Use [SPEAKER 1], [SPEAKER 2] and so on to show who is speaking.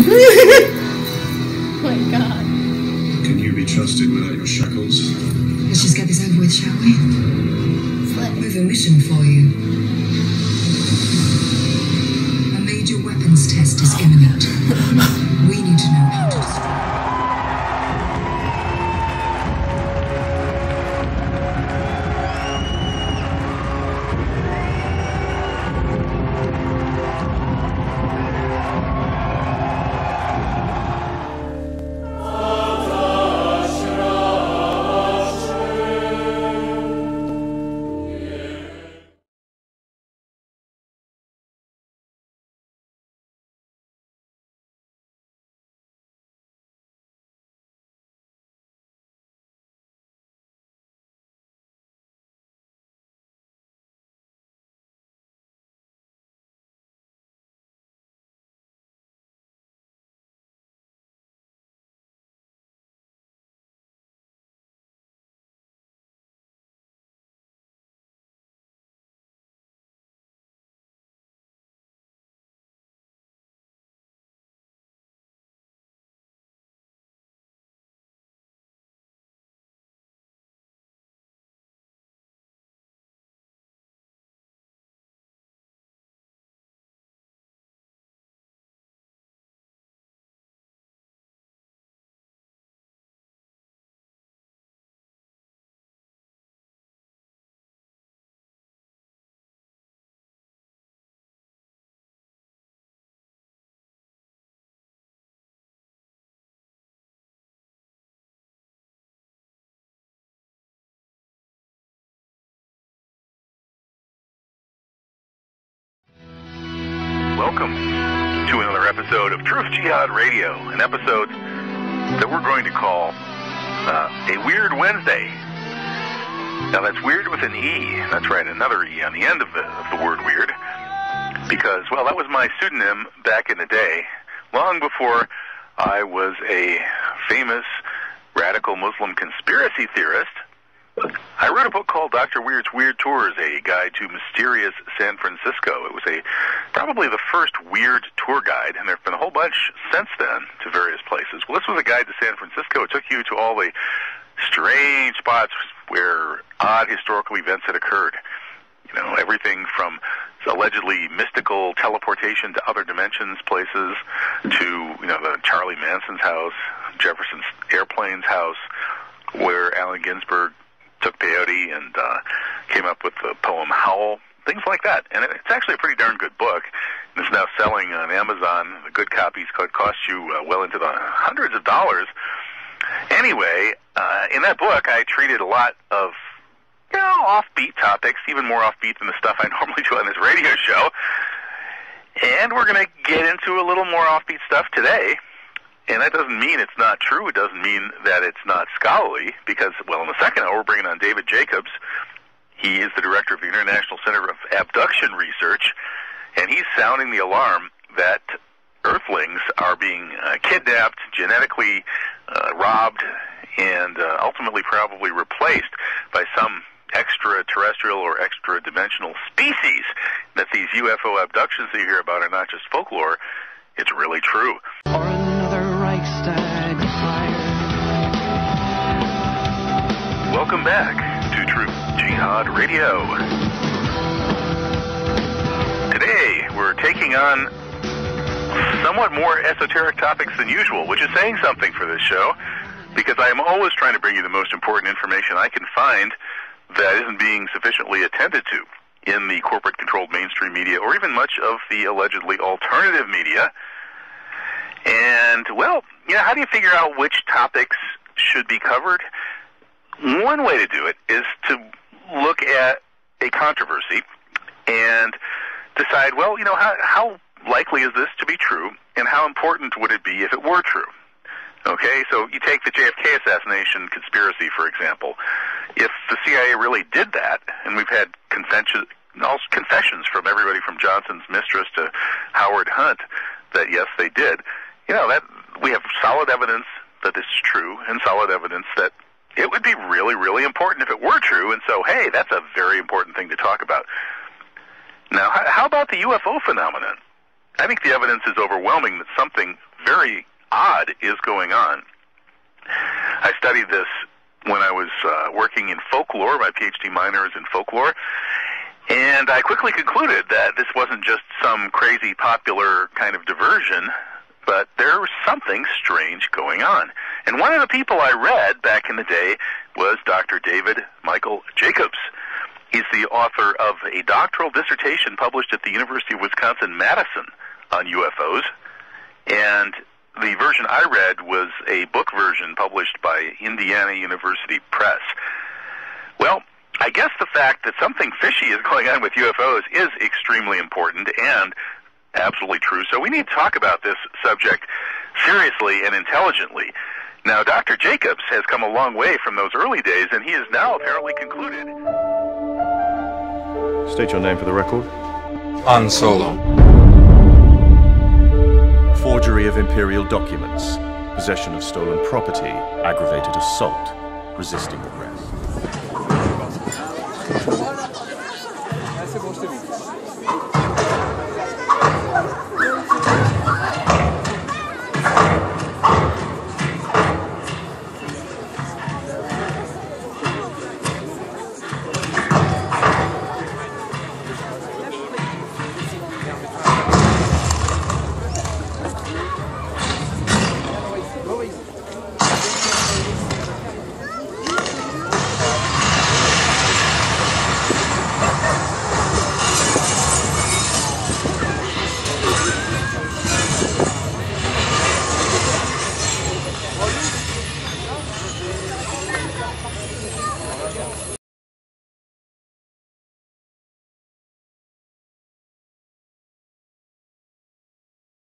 [SPEAKER 1] Oh my God.
[SPEAKER 2] Can you be trusted without your shackles?
[SPEAKER 3] Let's just get this over with, shall we? We've a mission for you. A major weapons test is imminent. We need to know how to destroy.
[SPEAKER 4] Welcome to another episode of Truth Jihad Radio, an episode that we're going to call A Weird Wednesday. Now that's weird with an E. That's right, another E on the end of the word weird. Because, well, that was my pseudonym back in the day, long before I was a famous radical Muslim conspiracy theorist. I wrote a book called Dr. Weird's Weird Tours, a guide to mysterious San Francisco. It was probably the first weird tour guide, and there have been a whole bunch since then to various places. Well, this was a guide to San Francisco. It took you to all the strange spots where odd historical events had occurred. You know, everything from allegedly mystical teleportation to other dimensions places to, you know, the Charlie Manson's house, Jefferson's Airplane's house, where Allen Ginsberg took peyote and came up with the poem Howl, things like that. And it's actually a pretty darn good book. It's now selling on Amazon. The good copies could cost you well into the hundreds of dollars. Anyway, in that book, I treated a lot of, you know, offbeat topics, even more offbeat than the stuff I normally do on this radio show. And we're going to get into a little more offbeat stuff today. And that doesn't mean it's not true. It doesn't mean that it's not scholarly, because, well, in the second hour, we're bringing on David Jacobs. He is the director of the International Center of Abduction Research, and he's sounding the alarm that Earthlings are being kidnapped, genetically robbed, and ultimately probably replaced by some extraterrestrial or extra-dimensional species. That these UFO abductions that you hear about are not just folklore. It's really true. Welcome back to Truth Jihad Radio. Today, we're taking on somewhat more esoteric topics than usual, which is saying something for this show, because I am always trying to bring you the most important information I can find that isn't being sufficiently attended to in the corporate-controlled mainstream media, or even much of the allegedly alternative media. And, well, you know, how do you figure out which topics should be covered? One way to do it is to look at a controversy and decide, well, you know, how likely is this to be true, and how important would it be if it were true? Okay, so you take the JFK assassination conspiracy, for example. If the CIA really did that, and we've had confessions from everybody from Johnson's mistress to Howard Hunt that, yes, they did, you know, that we have solid evidence that this is true, and solid evidence that it would be really, really important if it were true, and so, hey, that's a very important thing to talk about. Now, how about the UFO phenomenon? I think the evidence is overwhelming that something very odd is going on. I studied this when I was working in folklore. My PhD minor is in folklore. And I quickly concluded that this wasn't just some crazy popular kind of diversion, but there was something strange going on. And one of the people I read back in the day was Dr. Michaël Jacobs. He's the author of a doctoral dissertation published at the University of Wisconsin-Madison on UFOs. And the version I read was a book version published by Indiana University Press. Well, I guess the fact that something fishy is going on with UFOs is extremely important and absolutely true. So we need to talk about this subject seriously and intelligently. Now, Dr. Jacobs has come a long way from those early days, and he has now apparently concluded.
[SPEAKER 5] State your name for the record.
[SPEAKER 6] Han Solo.
[SPEAKER 5] Forgery of imperial documents, possession of stolen property, aggravated assault, resisting arrest.